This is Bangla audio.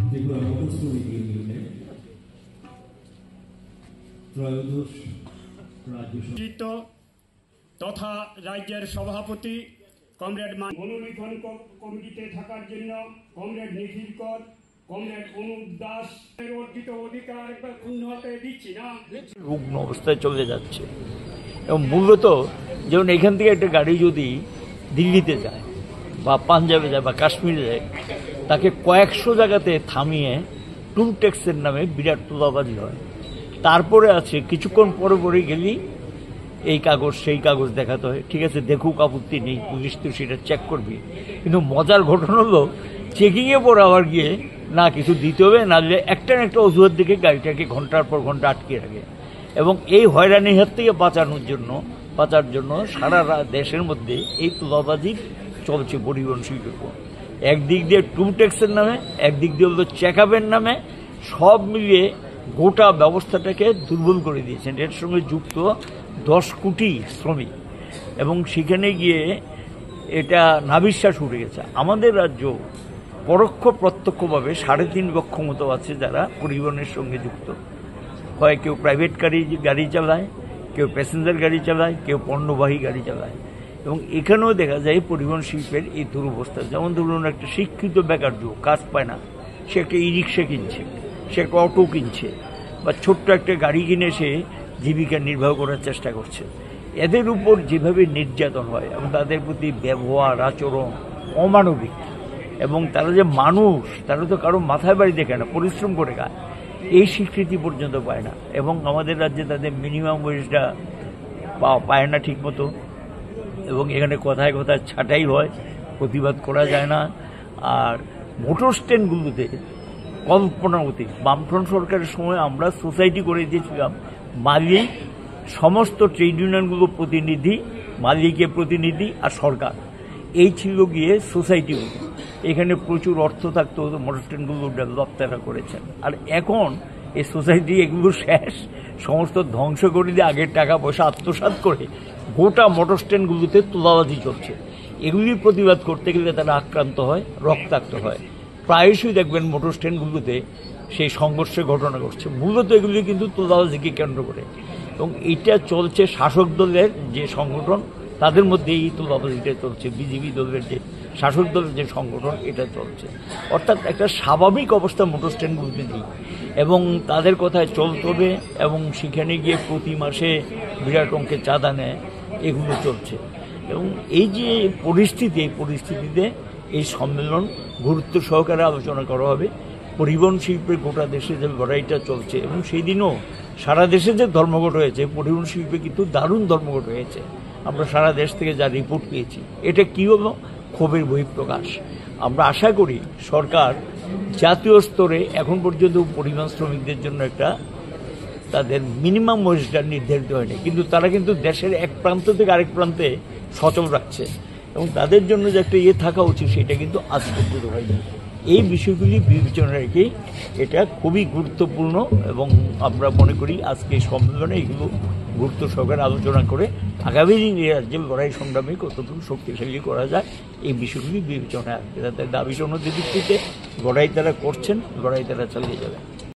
ত্রিপুরা মোটর শ্রমিক ইউনিয়নের ত্রয়োদশ রাজ্য তথা রাজ্যের সভাপতি কমরেড মনোনয়ন কমিটিতে থাকার জন্য কমরেড নিখিল কর, কমরেড অনুপ দাস অর্জিত অধিকার উন্নতি দিচ্ছি না, রুগ্ন অবস্থায় চলে যাচ্ছে। এবং মূলত যেমন এখান থেকে একটা গাড়ি যদি দিল্লিতে যায় বা পাঞ্জাবে যায় বা কাশ্মীরে যায়, তাকে কয়েকশো জায়গাতে থামিয়ে টুল ট্যাক্সের নামে বিরাট তোলাবাজি হয়। তারপরে আছে কিছুক্ষণ পরে পরে গেলেই এই কাগজ সেই কাগজ দেখাতে হয়। ঠিক আছে, দেখুক, আপত্তি নেই, পুলিশ তো সেটা চেক করবি। কিন্তু মজার ঘটনা হলো চেকিংয়ে পরে আবার গিয়ে না কিছু দিতে হবে, না দিলে একটা না একটা অজুহাত দিকে গাড়িটাকে ঘন্টার পর ঘন্টা আটকে রাখে। এবং এই হয়রানির হাত থেকে বাঁচার জন্য সারা দেশের মধ্যে এই তোলাবাজি চলছে পরিবহন শিল্পের উপর। একদিক দিয়ে টুল ট্যাক্সের নামে, একদিক দিয়ে হলো চেক আপের নামে, সব মিলিয়ে গোটা ব্যবস্থাটাকে দুর্বল করে দিয়েছেন। এর সঙ্গে যুক্ত 10 কোটি শ্রমিক, এবং সেখানে গিয়ে এটা নাভিশ্বাস উঠে গেছে। আমাদের রাজ্য পরোক্ষ প্রত্যক্ষভাবে 3.5 লক্ষ মতো আছে যারা পরিবহনের সঙ্গে যুক্ত। হয় কেউ প্রাইভেট গাড়ি চালায়, কেউ প্যাসেঞ্জার গাড়ি চালায়, কেউ পণ্যবাহী গাড়ি চালায়। এবং এখানেও দেখা যায় পরিবহন শিল্পের এই দুরবস্থা। যেমন ধরুন, একটা শিক্ষিত বেকার যুবক কাজ পায় না, সে একটা ই রিক্সা কিনছে, সে একটা অটো কিনছে, বা ছোট্ট একটা গাড়ি কিনে সে জীবিকা নির্বাহ করার চেষ্টা করছে। এদের উপর যেভাবে নির্যাতন হয় এবং তাদের প্রতি ব্যবহার আচরণ অমানবিক, এবং তারা যে মানুষ, তারা তো কারো মাথায় বাড়ি দেখে না, পরিশ্রম করে খায়, এই স্বীকৃতি পর্যন্ত পায় না। এবং আমাদের রাজ্যে তাদের মিনিমাম ওয়েজটা পায় না ঠিক মতো, এবং এখানে কথায় কথায় ছাঁটাই হয়, প্রতিবাদ করা যায় না। আর মোটর স্ট্যান্ডগুলোতে কল্পনার অতীত। বামফ্রন্ট সরকারের সময় আমরা সোসাইটি করে দিয়েছিলাম, মালিক, সমস্ত ট্রেড ইউনিয়নগুলো প্রতিনিধি, মালিকের প্রতিনিধি আর সরকার, এই ছিল গিয়ে সোসাইটিগুলো। এখানে প্রচুর অর্থ থাকতো, মোটর স্ট্যান্ডগুলো ডেভেলপ তারা করেছেন। আর এখন এই সোসাইটি এগুলো শেষ, সমস্ত ধ্বংস করে দিয়ে আগের টাকা পয়সা আত্মসাৎ করে গোটা মোটর স্ট্যান্ডগুলোতে তোলাবাজি চলছে। এগুলির প্রতিবাদ করতে গেলে তারা আক্রান্ত হয়, রক্তাক্ত হয়। প্রায়শই দেখবেন মোটর স্ট্যান্ডগুলোতে সেই সংঘর্ষের ঘটনা ঘটছে। মূলত এগুলি কিন্তু তোলাবাজিকে কেন্দ্র করে, এবং এটা চলছে শাসক দলের যে সংগঠন, তাদের মধ্যে এই তোলাবাজিটা চলছে। বিজেপি দলের যে শাসক দলের যে সংগঠন, এটা চলছে। অর্থাৎ একটা স্বাভাবিক অবস্থা মোটর স্ট্যান্ডগুলোতে নেই, এবং তাদের কথায় চলতে হবে, এবং সেখানে গিয়ে প্রতি মাসে বিরাট অঙ্কের চাঁদা নেয়, এগুলো চলছে। এবং এই যে পরিস্থিতি, এই পরিস্থিতিতে এই সম্মেলন গুরুত্ব সহকারে আলোচনা করা হবে। পরিবহন শিল্পের গোটা দেশে যে লড়াইটা চলছে, এবং সেই দিনও সারা দেশে যে ধর্মঘট হয়েছে, পরিবহন শিল্পে কিন্তু দারুণ ধর্মঘট হয়েছে। আমরা সারা দেশ থেকে যা রিপোর্ট পেয়েছি, এটা কী হলো? ক্ষোভের বহিঃপ্রকাশ। আমরা আশা করি সরকার জাতীয় স্তরে এখন পর্যন্ত পরিবহন শ্রমিকদের জন্য একটা তাদের মিনিমাম ওয়েজটা নির্ধারিত হয়নি, কিন্তু তারা কিন্তু দেশের এক প্রান্ত থেকে আরেক প্রান্তে সচল রাখছে, এবং তাদের জন্য যে একটা থাকা উচিত, সেটা কিন্তু আজ পর্যন্ত হয়নি। এই বিষয়গুলি বিবেচনা রেখেই এটা খুবই গুরুত্বপূর্ণ, এবং আমরা মনে করি আজকে এই সম্মেলনে এগুলো গুরুত্ব সহকারে আলোচনা করে আগামী দিনে রাজ্যের লড়াই সংগ্রামে কতটুকু শক্তিশালী করা যায়, এই বিষয়গুলি বিবেচনায় আসবে। তাদের দাবি সনদের ভিত্তিতে লড়াই তারা করছেন, লড়াই তারা চালিয়ে যাবে।